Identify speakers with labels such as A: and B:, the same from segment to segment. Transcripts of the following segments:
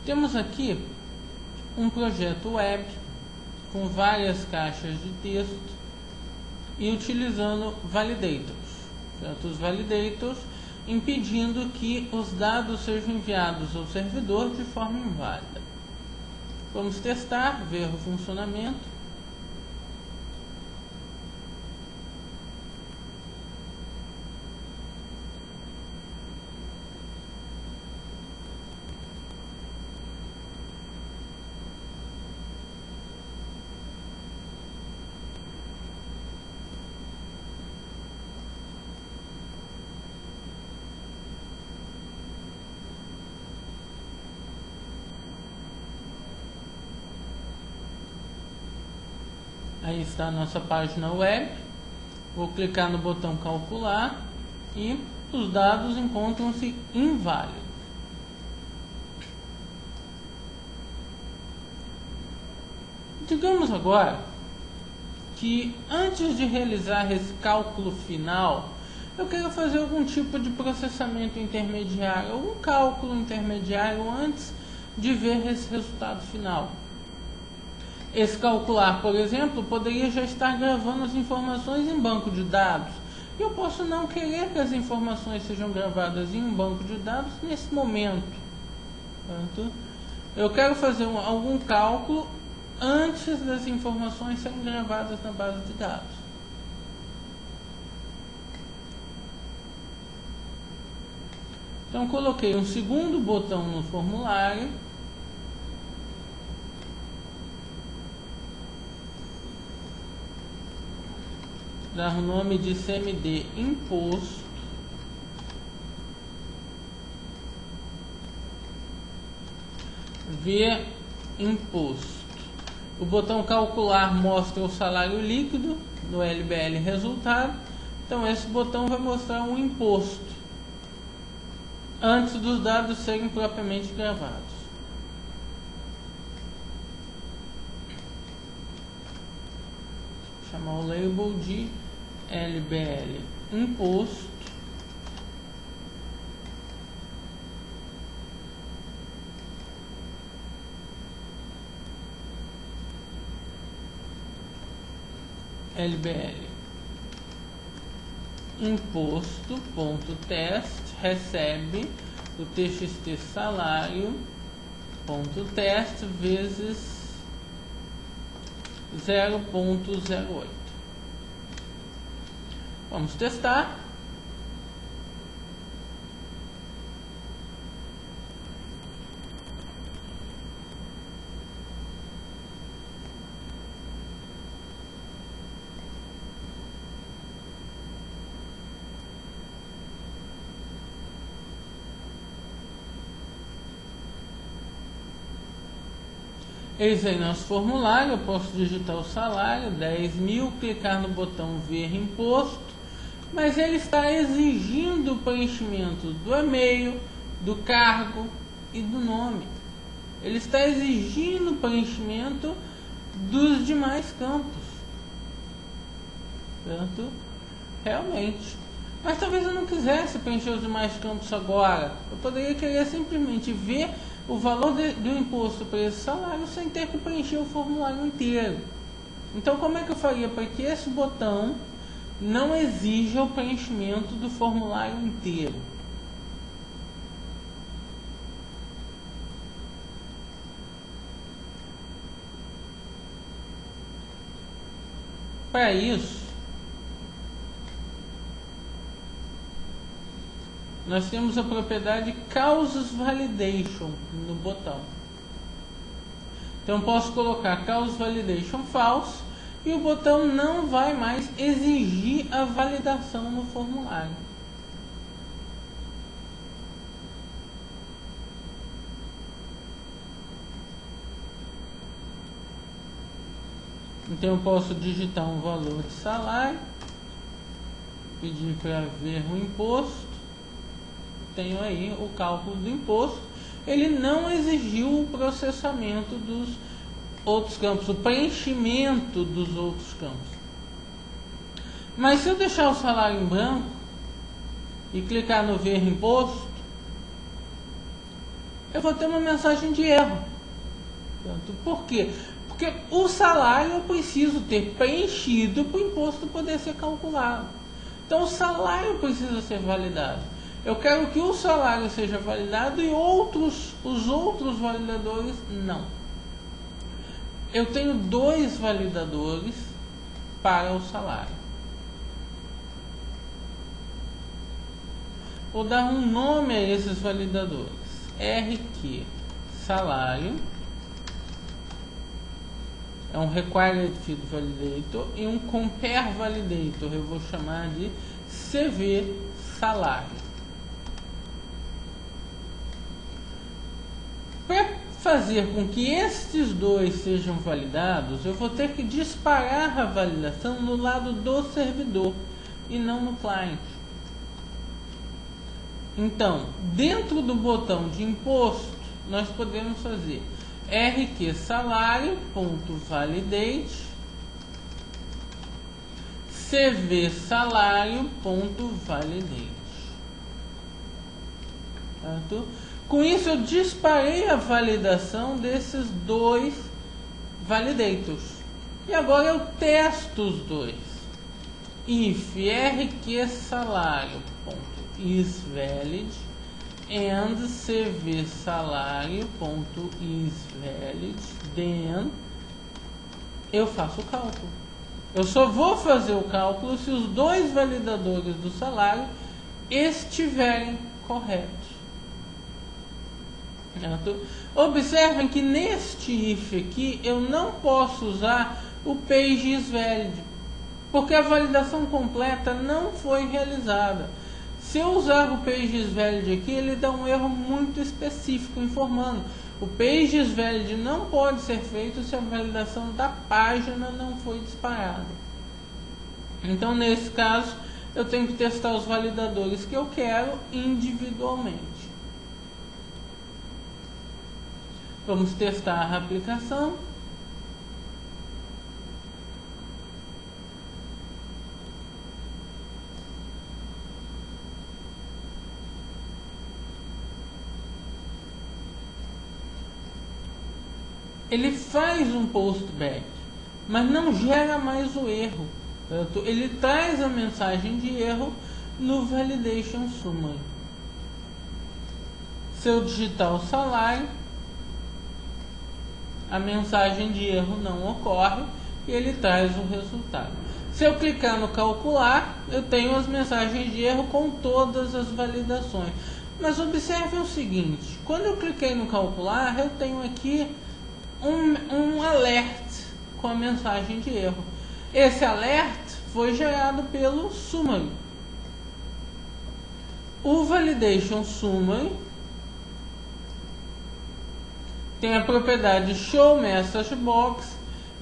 A: Temos aqui um projeto web com várias caixas de texto e utilizando validators, certo? Os validators impedindo que os dados sejam enviados ao servidor de forma inválida. Vamos testar, ver o funcionamento. Aí está a nossa página web. Vou clicar no botão calcular e os dados encontram-se inválidos. Digamos agora que antes de realizar esse cálculo final, eu quero fazer algum tipo de processamento intermediário, algum cálculo intermediário antes de ver esse resultado final. Esse calcular, por exemplo, poderia já estar gravando as informações em banco de dados. E eu posso não querer que as informações sejam gravadas em um banco de dados nesse momento. Portanto, eu quero fazer algum cálculo antes das informações serem gravadas na base de dados. Então, coloquei um segundo botão no formulário. Dar o nome de CMD imposto. Ver imposto. O botão calcular mostra o salário líquido no LBL resultado. Então esse botão vai mostrar um imposto antes dos dados serem propriamente gravados. Vou chamar o label de LBL imposto. LBL imposto.test recebe o txt salário.test vezes 0.08. Vamos testar. Eis aí nosso formulário. Eu posso digitar o salário, 10.000, clicar no botão ver imposto, mas ele está exigindo o preenchimento do e-mail, do cargo e do nome. Ele está exigindo o preenchimento dos demais campos. Portanto, realmente. Mas talvez eu não quisesse preencher os demais campos agora. Eu poderia querer simplesmente ver o valor do imposto para esse salário sem ter que preencher o formulário inteiro. Então, como é que eu faria para que esse botão não exija o preenchimento do formulário inteiro? Para isso, nós temos a propriedade Causes Validation no botão. Então posso colocar Causes Validation False e o botão não vai mais exigir a validação no formulário. Então eu posso digitar um valor de salário, pedir para ver o imposto. Tenho aí o cálculo do imposto. Ele não exigiu o processamento dos outros campos, o preenchimento dos outros campos. Mas se eu deixar o salário em branco e clicar no ver imposto, eu vou ter uma mensagem de erro. Certo? Por quê? Porque o salário eu preciso ter preenchido para o imposto poder ser calculado. Então o salário precisa ser validado. Eu quero que o salário seja validado e os outros validadores não. Eu tenho 2 validadores para o salário. Vou dar um nome a esses validadores. RQ salário é um Required Field Validator e um Compare Validator. Eu vou chamar de CV salário. Para fazer com que estes 2 sejam validados, eu vou ter que disparar a validação no lado do servidor e não no cliente. Então, dentro do botão de imposto, nós podemos fazer RQ salário.validate CV salário.validate. Certo? Com isso eu disparei a validação desses 2 validators. E agora eu testo os 2. If RQ salário.isValid and CV salário.isValid, then eu faço o cálculo. Eu só vou fazer o cálculo se os 2 validadores do salário estiverem corretos. Observem que neste if aqui eu não posso usar o PageIsValid, porque a validação completa não foi realizada. Se eu usar o PageIsValid aqui, ele dá um erro muito específico informando: o PageIsValid não pode ser feito se a validação da página não foi disparada. Então, nesse caso, eu tenho que testar os validadores que eu quero individualmente. Vamos testar a aplicação. Ele faz um postback, mas não gera mais o erro. Certo? Ele traz a mensagem de erro no validation summary. Se eu digitar o salário, a mensagem de erro não ocorre e ele traz o resultado. Se eu clicar no calcular, eu tenho as mensagens de erro com todas as validações. Mas observe o seguinte: quando eu cliquei no calcular, eu tenho aqui um alert com a mensagem de erro. Esse alert foi gerado pelo summary. O validation summary tem a propriedade show message box,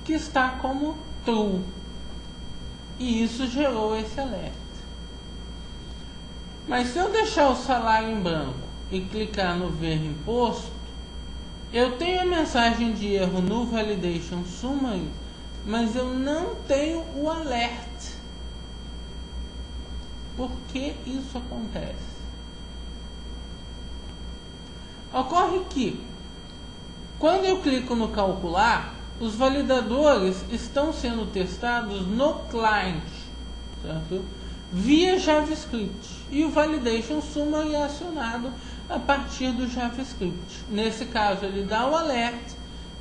A: que está como true, e isso gerou esse alerta. Mas se eu deixar o salário em branco e clicar no ver imposto, eu tenho a mensagem de erro no validation summary, mas eu não tenho o alert. Por que isso acontece? Ocorre que quando eu clico no calcular, os validadores estão sendo testados no client, certo? Via JavaScript, e o validation summary é acionado a partir do JavaScript. Nesse caso, ele dá o alert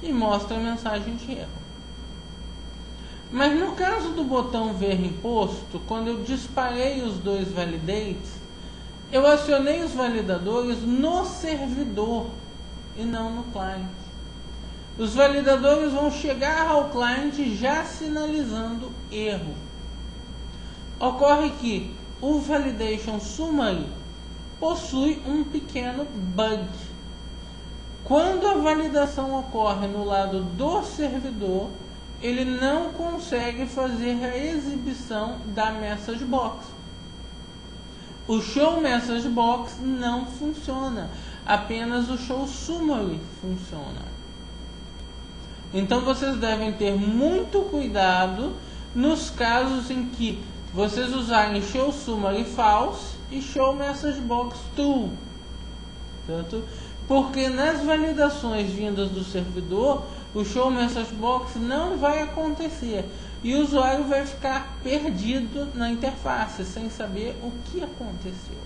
A: e mostra a mensagem de erro. Mas no caso do botão ver imposto, quando eu disparei os 2 validates, eu acionei os validadores no servidor e não no client. Os validadores vão chegar ao cliente já sinalizando erro. Ocorre que o validation summary possui um pequeno bug. Quando a validação ocorre no lado do servidor, ele não consegue fazer a exibição da message box. O show message box não funciona, apenas o show summary funciona. Então vocês devem ter muito cuidado nos casos em que vocês usarem show summary false e show message box true, certo? porque nas validações vindas do servidor, o Show Message Box não vai acontecer e o usuário vai ficar perdido na interface, sem saber o que aconteceu.